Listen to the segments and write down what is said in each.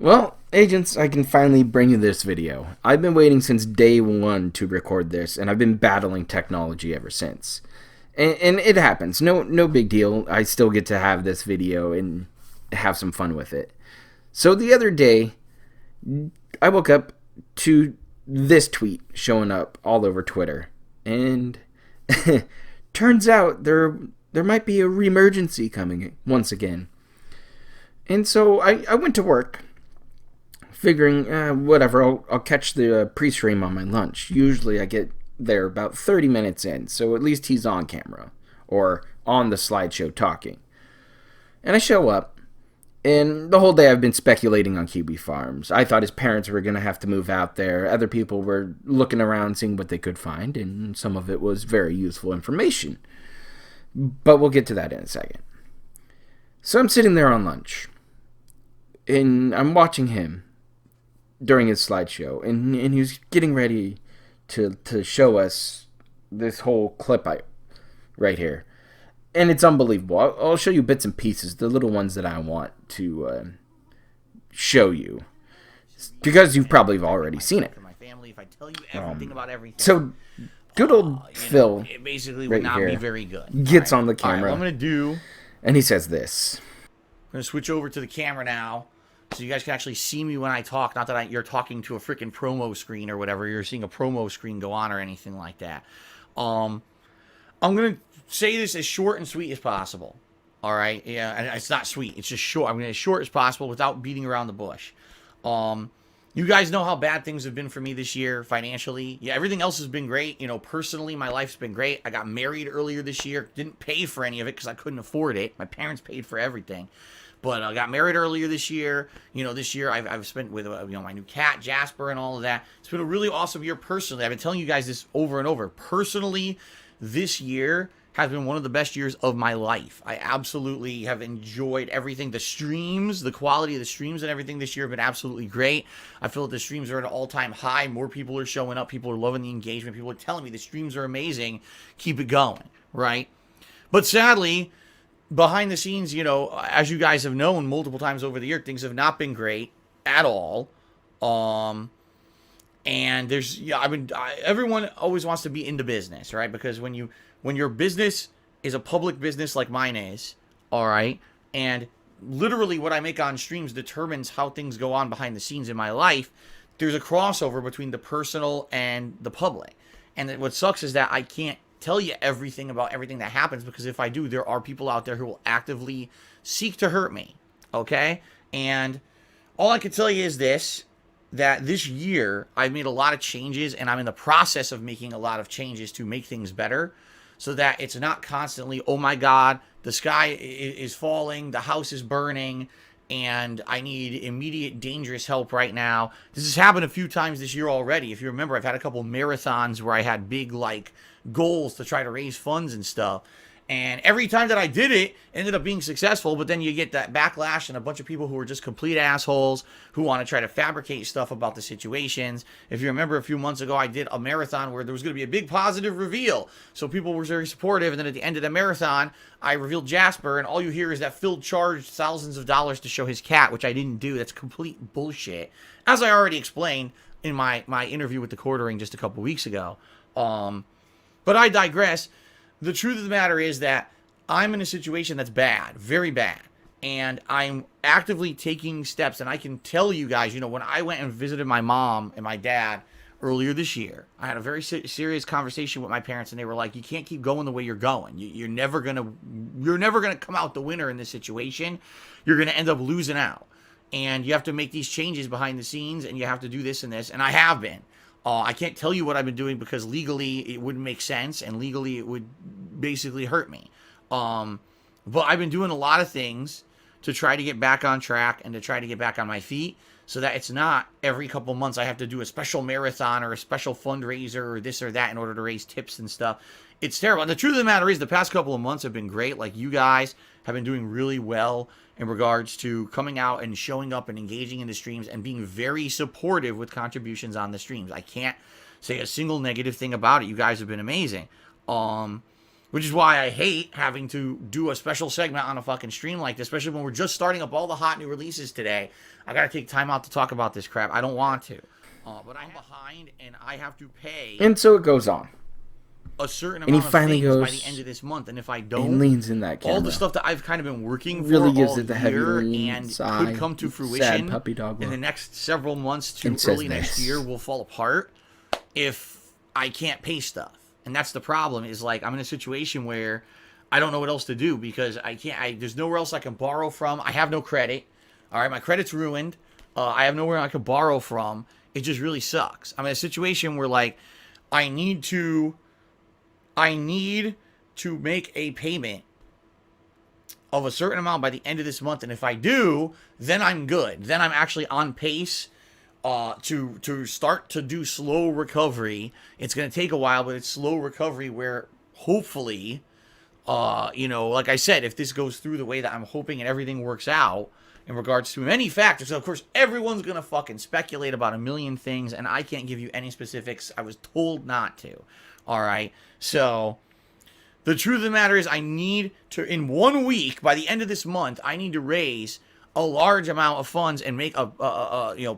Well, agents, I can finally bring you this video. I've been waiting since day one to record this, and I've been battling technology ever since. And it happens. No big deal. I still get to have this video and have some fun with it. So the other day, I woke up to this tweet showing up all over Twitter. And turns out there might be a reemergency coming once again. And so I went to work figuring, whatever, I'll catch the pre-stream on my lunch. Usually I get there about 30 minutes in, so at least he's on camera or on the slideshow talking. And I show up, and the whole day I've been speculating on Kiwi Farms. I thought his parents were going to have to move out there. Other people were looking around, seeing what they could find, and some of it was very useful information. But we'll get to that in a second. So I'm sitting there on lunch, and I'm watching him during his slideshow, and he was getting ready to show us this whole clip right here. And it's unbelievable. I'll show you bits and pieces, the little ones that I want to show you, because you've probably already seen it. So, good old Phil, it basically right would not here, be very good. gets on the camera, what I'm going to do, and he says this. I'm going to switch over to the camera now, so you guys can actually see me when I talk. Not that you're talking to a freaking promo screen or whatever. You're seeing a promo screen go on or anything like that. I'm going to say this as short and sweet as possible. All right? Yeah, and it's not sweet. It's just short. I'm going to as short as possible without beating around the bush. You guys know how bad things have been for me this year financially. Yeah, everything else has been great. You know, personally, my life's been great. I got married earlier this year. Didn't pay for any of it because I couldn't afford it. My parents paid for everything. But I got married earlier this year. You know, this year I've spent with my new cat, Jasper, and all of that. It's been a really awesome year personally. I've been telling you guys this over and over. Personally, this year has been one of the best years of my life. I absolutely have enjoyed everything. The streams, the quality of the streams and everything this year have been absolutely great. I feel that the streams are at an all-time high. More people are showing up. People are loving the engagement. People are telling me the streams are amazing. Keep it going, right? But sadly, behind the scenes, you know, as you guys have known multiple times over the year, things have not been great at all. And there's, everyone always wants to be into business, right? Because when your business is a public business like mine is, all right, and literally what I make on streams determines how things go on behind the scenes in my life, there's a crossover between the personal and the public. And what sucks is that I can't tell you everything about everything that happens, because if I do, there are people out there who will actively seek to hurt me, okay? And all I can tell you is this, that this year I've made a lot of changes, and I'm in the process of making a lot of changes to make things better, so that it's not constantly, oh my God, the sky is falling, the house is burning, and I need immediate dangerous help right now. This has happened a few times this year already. If you remember, I've had a couple marathons where I had big, goals to try to raise funds and stuff. And every time that I did it ended up being successful, but then you get that backlash and a bunch of people who are just complete assholes who want to try to fabricate stuff about the situations. If you remember, a few months ago, I did a marathon where there was going to be a big positive reveal. So people were very supportive. And then at the end of the marathon, I revealed Jasper, and all you hear is that Phil charged thousands of dollars to show his cat, which I didn't do. That's complete bullshit. As I already explained in my interview with the Quartering just a couple weeks ago. But I digress. The truth of the matter is that I'm in a situation that's bad, very bad. And I'm actively taking steps. And I can tell you guys, when I went and visited my mom and my dad earlier this year, I had a very serious conversation with my parents. And they were like, you can't keep going the way you're going. You're never going to come out the winner in this situation. You're going to end up losing out. And you have to make these changes behind the scenes. And you have to do this and this. And I have been. I can't tell you what I've been doing because legally it wouldn't make sense, and legally it would basically hurt me. But I've been doing a lot of things to try to get back on track and to try to get back on my feet, so that it's not every couple months I have to do a special marathon or a special fundraiser or this or that in order to raise tips and stuff. It's terrible. And the truth of the matter is the past couple of months have been great. Like, you guys have been doing really well in regards to coming out and showing up and engaging in the streams and being very supportive with contributions on the streams. I can't say a single negative thing about it. You guys have been amazing. Which is why I hate having to do a special segment on a fucking stream like this, especially when we're just starting up all the hot new releases today. I gotta take time out to talk about this crap. I don't want to. But I'm behind, and I have to pay And so it goes on. a certain And he amount of finally things by goes the end of this month. And if I and don't, leans in that camera. all the stuff that I've kind of been working for Really gives all it the heavy year lean, and sigh, could come to sad fruition puppy dog in the look. next several months to And says early next this. year will fall apart if I can't pay stuff. And that's the problem, is like I'm in a situation where I don't know what else to do because I can't. There's nowhere else I can borrow from. I have no credit. All right, my credit's ruined. I have nowhere I can borrow from. It just really sucks. I'm in a situation where like I need to make a payment of a certain amount by the end of this month, and if I do, then I'm good. Then I'm actually on pace to start to do slow recovery. It's going to take a while, but it's slow recovery where hopefully, like I said, if this goes through the way that I'm hoping and everything works out in regards to many factors. So of course, everyone's going to fucking speculate about a million things, and I can't give you any specifics. I was told not to. All right. So the truth of the matter is I need to, in 1 week, by the end of this month, I need to raise a large amount of funds and make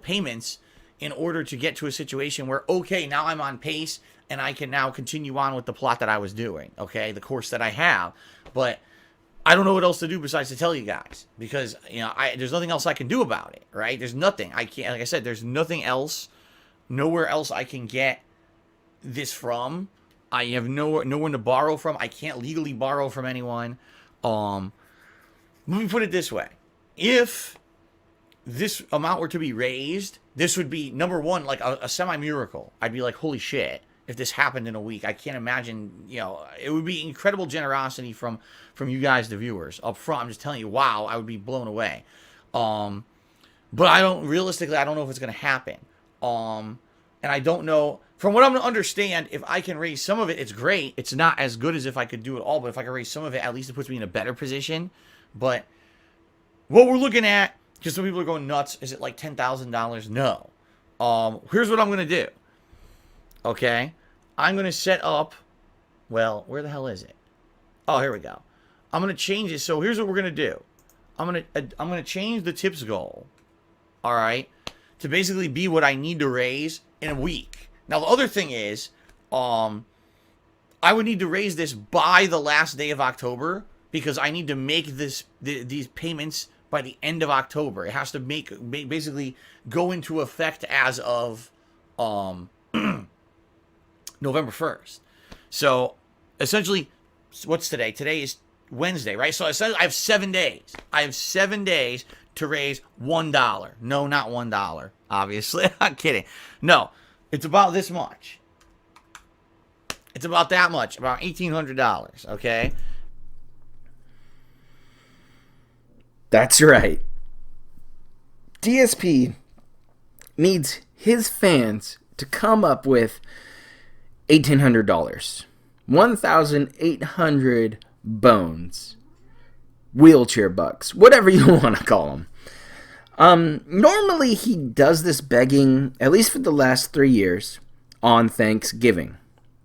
payments in order to get to a situation where, okay, now I'm on pace and I can now continue on with the plot that I was doing, okay, the course that I have. But I don't know what else to do besides to tell you guys, because there's nothing else I can do about it, right? There's nothing. I can't, like I said, there's nothing else, nowhere else I can get this from. I have no one to borrow from. I can't legally borrow from anyone. Let me put it this way. If this amount were to be raised, this would be, number one, like a semi-miracle. I'd be like, holy shit, if this happened in a week. I can't imagine, it would be incredible generosity from you guys, the viewers, up front. I'm just telling you, wow, I would be blown away. But I don't know if it's going to happen. And I don't know, from what I'm going to understand, if I can raise some of it, it's great. It's not as good as if I could do it all, but if I can raise some of it, at least it puts me in a better position. But what we're looking at, because some people are going nuts, is it like $10,000? No. Here's what I'm going to do. Okay? I'm going to set up, well, where the hell is it? Oh, here we go. I'm going to change it. So here's what we're going to do. I'm going to change the tips goal, all right, to basically be what I need to raise in a week. Now, the other thing is, I would need to raise this by the last day of October, because I need to make these payments by the end of October. It has to basically go into effect as of November 1st. So essentially, what's today? Today is Wednesday, right? So essentially, I have 7 days. I have 7 days to raise $1. No, not $1. Obviously, I'm kidding. No, it's about this much. It's about that much, about $1,800. Okay. That's right. TSP needs his fans to come up with $1,800. 1,800 bones. Wheelchair bucks. Whatever you want to call them. Normally he does this begging, at least for the last 3 years, on Thanksgiving.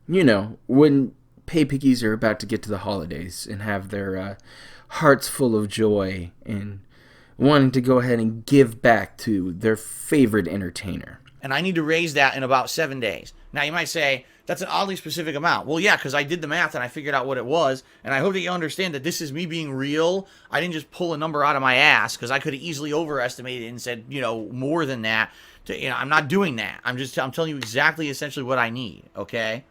When pay piggies are about to get to the holidays and have their hearts full of joy and wanting to go ahead and give back to their favorite entertainer. And I need to raise that in about 7 days. Now, you might say, that's an oddly specific amount. Well, yeah, because I did the math and I figured out what it was. And I hope that you understand that this is me being real. I didn't just pull a number out of my ass, because I could have easily overestimated and said, more than that. I'm not doing that. I'm telling you exactly, essentially what I need, okay?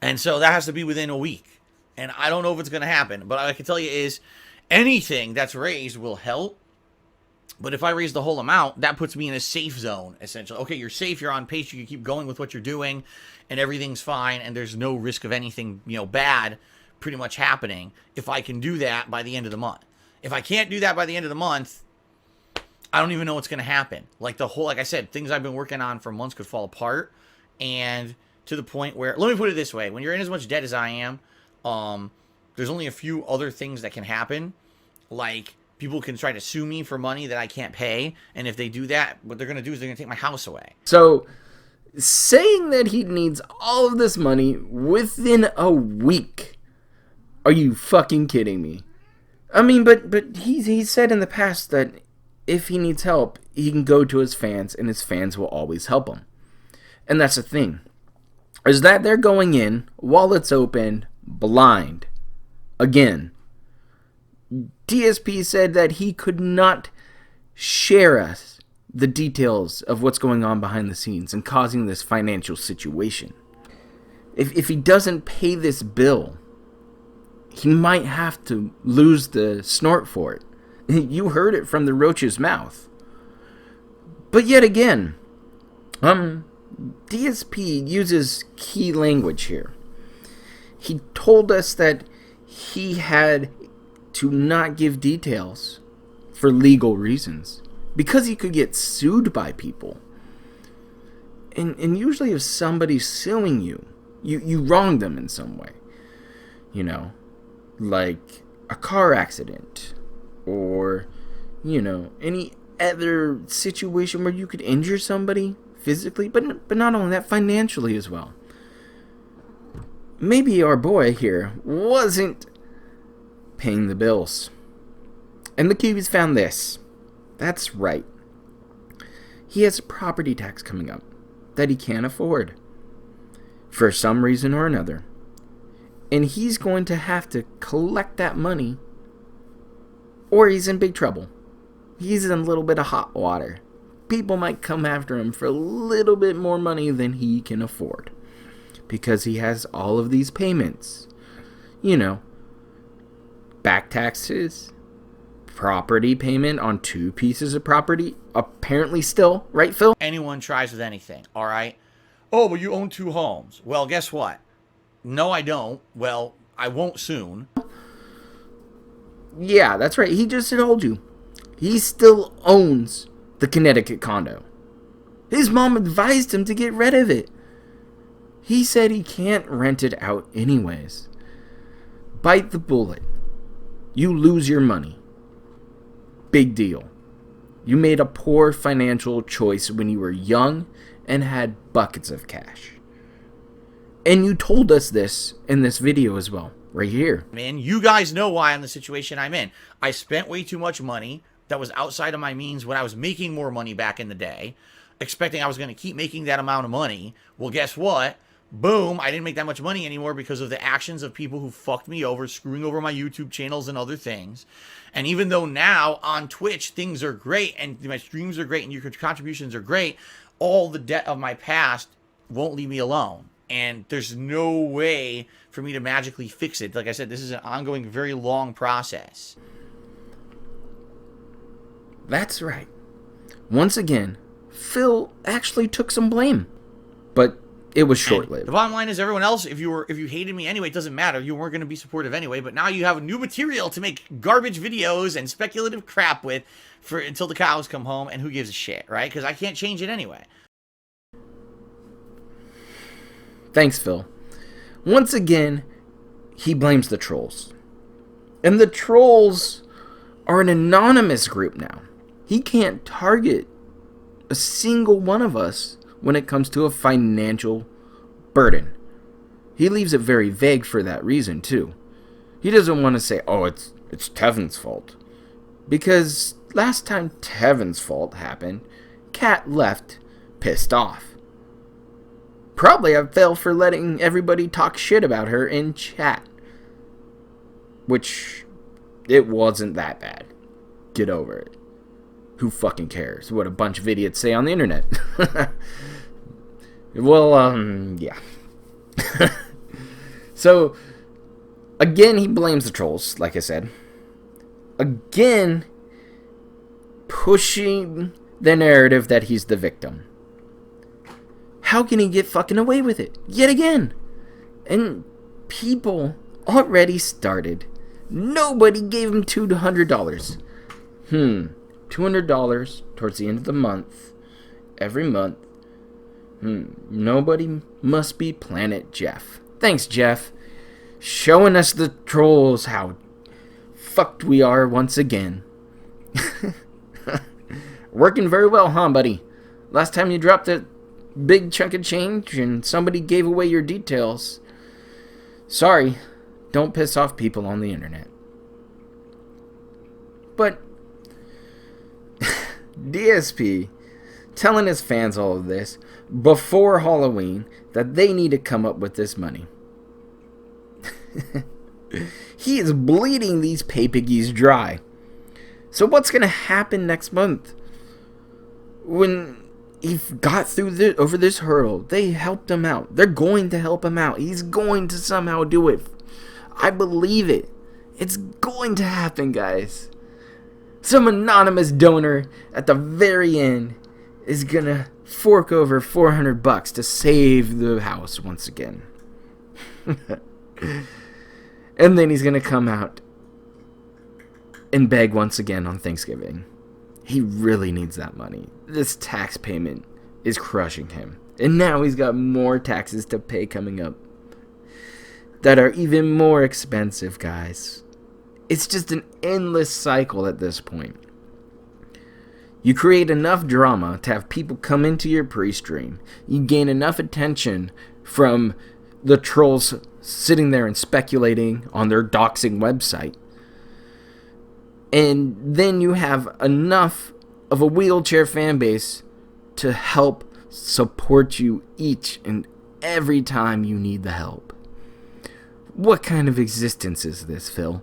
And so that has to be within a week. And I don't know if it's going to happen. But what I can tell you is anything that's raised will help. But if I raise the whole amount, that puts me in a safe zone, essentially. Okay, you're safe, you're on pace, you can keep going with what you're doing, and everything's fine, and there's no risk of anything, bad pretty much happening if I can do that by the end of the month. If I can't do that by the end of the month, I don't even know what's going to happen. Like I said, things I've been working on for months could fall apart, and to the point where, let me put it this way, when you're in as much debt as I am, there's only a few other things that can happen, like people can try to sue me for money that I can't pay, and if they do that, what they're going to do is they're going to take my house away. So saying that he needs all of this money within a week. Are you fucking kidding me? I mean, but he's said in the past that if he needs help, he can go to his fans, and his fans will always help him. And that's the thing, is that they're going in, wallets open, blind. Again, TSP said that he could not share us the details of what's going on behind the scenes and causing this financial situation. If he doesn't pay this bill, he might have to lose the snort for it. You heard it from the roach's mouth. But yet again, DSP uses key language here. He told us that he had to not give details for legal reasons because he could get sued by people. And usually if somebody's suing you, you wronged them in some way. You know, like a car accident or, you know, any other situation where you could injure somebody physically, but not only that, financially as well. Maybe our boy here wasn't paying the bills. And the Kiwis found this. That's right. He has a property tax coming up that he can't afford for some reason or another. And he's going to have to collect that money, or he's in big trouble. He's in a little bit of hot water. People might come after him for a little bit more money than he can afford, because he has all of these payments. You know, back taxes, property payment on 2 pieces of property, apparently still, right, Phil? Anyone tries with anything, all right? Oh, but you own 2 homes. Well, guess what? No, I don't. Well, I won't soon. Yeah, that's right. He just told you. He still owns the Connecticut condo. His mom advised him to get rid of it. He said he can't rent it out anyways. Bite the bullet. You lose your money. Big deal. You made a poor financial choice when you were young and had buckets of cash. And you told us this in this video as well, right here. Man, you guys know why I'm in the situation I'm in. I spent way too much money that was outside of my means when I was making more money back in the day, expecting I was going to keep making that amount of money. Well, guess what? Boom, I didn't make that much money anymore because of the actions of people who fucked me over, screwing over my YouTube channels and other things. And even though now on Twitch things are great and my streams are great and your contributions are great, all the debt of my past won't leave me alone. And there's no way for me to magically fix it. Like I said, this is an ongoing, very long process. That's right. Once again, Phil actually took some blame. But it was short-lived. The bottom line is, everyone else, if you hated me anyway, it doesn't matter. You weren't going to be supportive anyway. But now you have new material to make garbage videos and speculative crap with until the cows come home. And who gives a shit, right? Because I can't change it anyway. Thanks, Phil. Once again, he blames the trolls. And the trolls are an anonymous group now. He can't target a single one of us when it comes to a financial burden. He leaves it very vague for that reason, too. He doesn't want to say, oh, it's Tevin's fault. Because last time Tevin's fault happened, Kat left pissed off. Probably I fell for letting everybody talk shit about her in chat. Which, it wasn't that bad. Get over it. Who fucking cares what a bunch of idiots say on the internet? Well, yeah. So, again, he blames the trolls, like I said. Again, pushing the narrative that he's the victim. How can he get fucking away with it? Yet again. And people already started. Nobody gave him $200. $200 towards the end of the month. Every month. Nobody must be Planet Jeff. Thanks, Jeff. Showing us the trolls how fucked we are once again. Working very well, huh, buddy? Last time you dropped it big chunk of change and somebody gave away your details. Sorry, don't piss off people on the internet. But DSP telling his fans all of this before Halloween that they need to come up with this money. He is bleeding these pay piggies dry. So what's going to happen next month? When he got through over this hurdle, they helped him out. They're going to help him out. He's going to somehow do it. I believe it. It's going to happen, guys. Some anonymous donor at the very end is going to fork over $400 to save the house once again. And then he's going to come out and beg once again on Thanksgiving. He really needs that money. This tax payment is crushing him. And now he's got more taxes to pay coming up that are even more expensive, guys. It's just an endless cycle at this point. You create enough drama to have people come into your pre-stream. You gain enough attention from the trolls sitting there and speculating on their doxing website. And then you have enough of a wheelchair fan base to help support you each and every time you need the help. What kind of existence is this, Phil?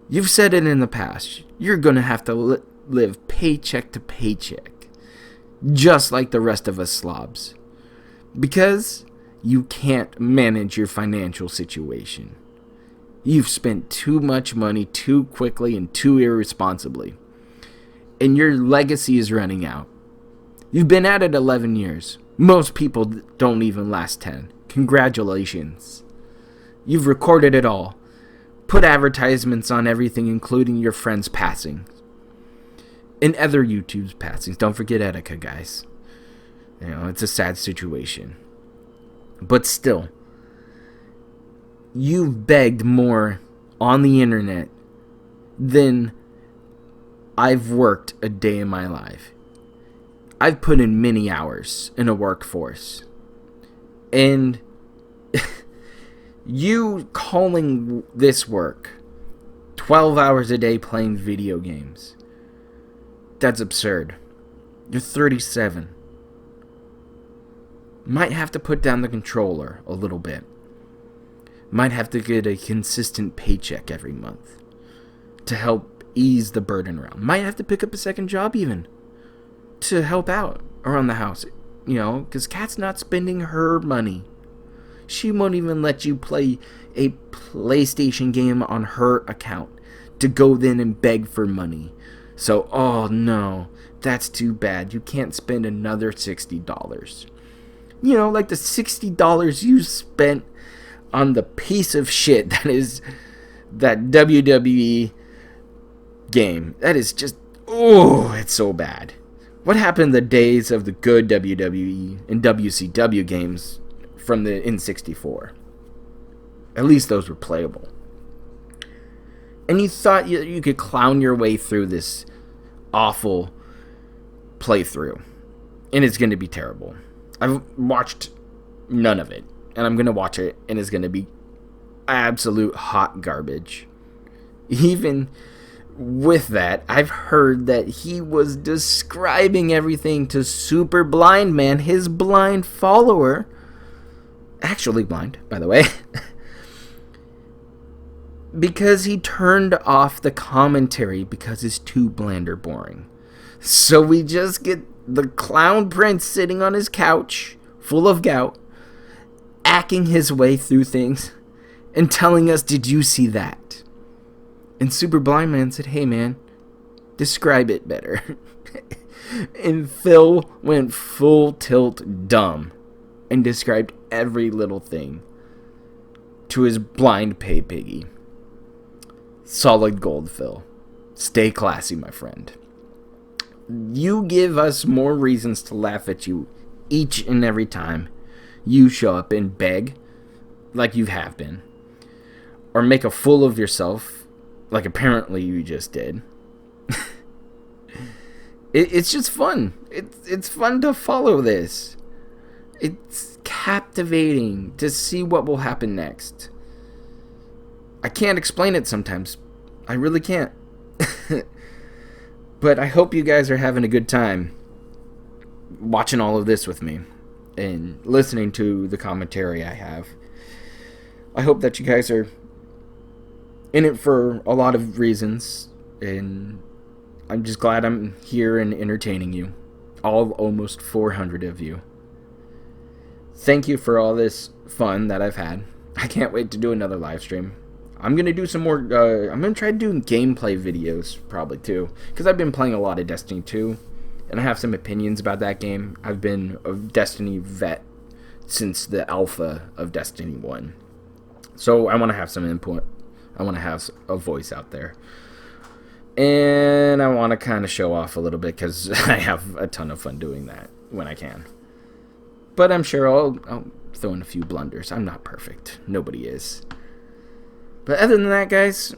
You've said it in the past. You're going to have to live paycheck to paycheck, just like the rest of us slobs, because you can't manage your financial situation. You've spent too much money too quickly and too irresponsibly, and your legacy is running out. You've been at it 11 years. Most people don't even last 10. Congratulations. You've recorded it all. Put advertisements on everything, including your friends' passing. And other YouTube's passings. Don't forget Etika, guys. You know, it's a sad situation. But still, you've begged more on the internet than I've worked a day in my life. I've put in many hours in a workforce. And you calling this work 12 hours a day playing video games, that's absurd. You're 37. Might have to put down the controller a little bit. Might have to get a consistent paycheck every month to help ease the burden around. Might have to pick up a second job even to help out around the house. You know, because Kat's not spending her money. She won't even let you play a PlayStation game on her account to go then and beg for money. So, oh no, that's too bad. You can't spend another $60. You know, like the $60 you spent on the piece of shit that is that WWE game. That is just, oh, it's so bad. What happened in the days of the good WWE and WCW games from the N64? At least those were playable. And you thought you could clown your way through this awful playthrough. And it's going to be terrible. I've watched none of it. And I'm going to watch it. And it's going to be absolute hot garbage. Even with that, I've heard that he was describing everything to Super Blind Man, his blind follower. Actually blind, by the way. Because he turned off the commentary because it's too bland or boring. So we just get the clown prince sitting on his couch, full of gout, acting his way through things, and telling us, did you see that? And Super Blind Man said, hey man, describe it better. And Phil went full tilt dumb and described every little thing to his blind pay piggy. Solid gold, Phil. Stay classy, my friend. You give us more reasons to laugh at you each and every time you show up and beg, like you have been, or make a fool of yourself, like apparently you just did. It's just fun. It's fun to follow this. It's captivating to see what will happen next. I can't explain it sometimes. I really can't. But I hope you guys are having a good time watching all of this with me and listening to the commentary I have. I hope that you guys are in it for a lot of reasons, and I'm just glad I'm here and entertaining you. All almost 400 of you. Thank you for all this fun that I've had. I can't wait to do another live stream. I'm going to do some more, I'm going to try doing gameplay videos probably too, because I've been playing a lot of Destiny 2, and I have some opinions about that game. I've been a Destiny vet since the alpha of Destiny 1. So I want to have some input. I want to have a voice out there. And I want to kind of show off a little bit because I have a ton of fun doing that when I can. But I'm sure I'll throw in a few blunders. I'm not perfect. Nobody is. But other than that, guys,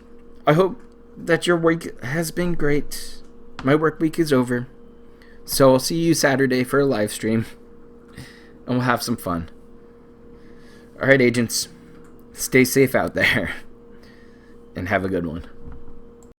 I hope that your week has been great. My work week is over. So I'll see you Saturday for a live stream. And we'll have some fun. Alright, agents. Stay safe out there. And have a good one.